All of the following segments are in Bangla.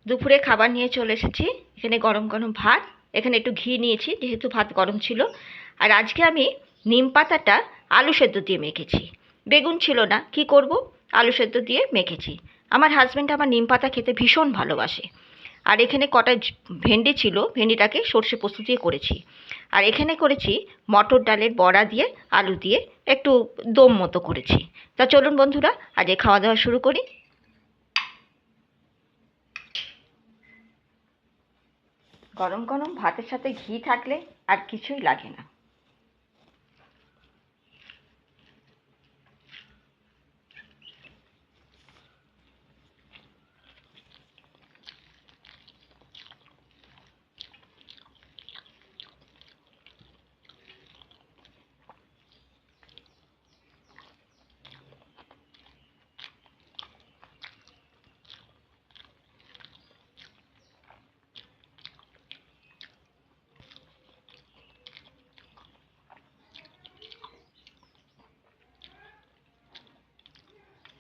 দুপুরে খাবার নিয়ে চলে এসেছি। এখানে গরম গরম ভাত, এখানে একটু ঘি নিয়েছি যেহেতু ভাত গরম ছিল। আর আজকে আমি নিম পাতাটা আলু সেদ্ধ দিয়ে মেখেছি। বেগুন ছিল না, কি করব, আলু সেদ্ধ দিয়ে মেখেছি। আমার হাজব্যান্ড আমার নিম পাতা খেতে ভীষণ ভালোবাসে। আর এখানে কটা ভেন্ডি ছিল, ভেন্ডিটাকে সর্ষে পোস্ত দিয়ে করেছি। আর এখানে করেছি মটর ডালের বড়া দিয়ে, আলু দিয়ে একটু দম মতো করেছি। তা চলুন বন্ধুরা, আজকে খাওয়া দাওয়া শুরু করি। গরম গরম ভাতের সাথে ঘি থাকলে আর কিছুই লাগে না।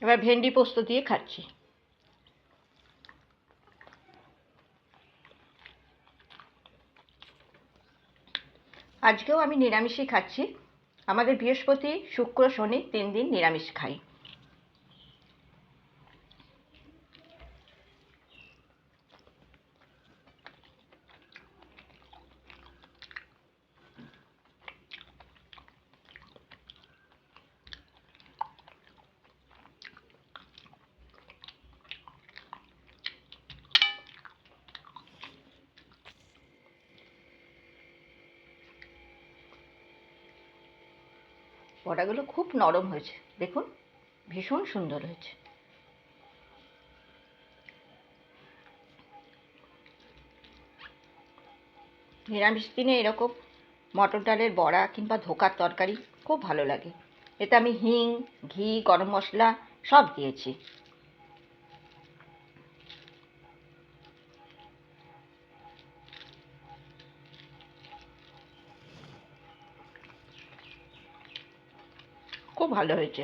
এবার ভেন্ডি পোস্ত দিয়ে খাচ্ছি। আজকেও আমি নিরামিষই খাচ্ছি। আমাদের বৃহস্পতি, শুক্র, শনি 3 দিন নিরামিষ খাই। বড়াগুলো খুব নরম হয়েছে, দেখুন, ভীষণ সুন্দর হয়েছে। নিরামিষ দিনে এরকম মটর ডালের বড়া কিংবা ধোকার তরকারি খুব ভালো লাগে। এতে আমি হিং, ঘি, গরম মশলা সব দিয়েছি। খুব ভালো হয়েছে।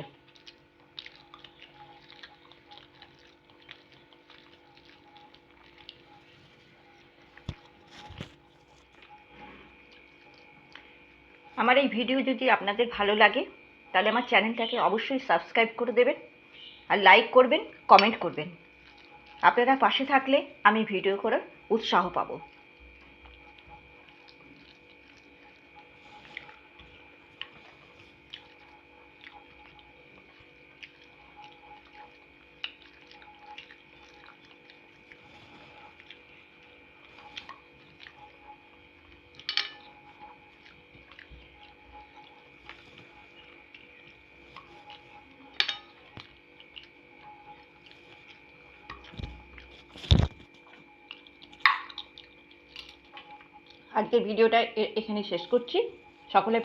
আমার এই ভিডিও যদি আপনাদের ভালো লাগে তাহলে আমার চ্যানেলটাকে অবশ্যই সাবস্ক্রাইব করে দেবেন, আর লাইক করবেন, কমেন্ট করবেন। আপনারা পাশে থাকলে আমি ভিডিও করার উৎসাহ পাবো। আজকের ভিডিওটা এখানে শেষ করছি। সকলে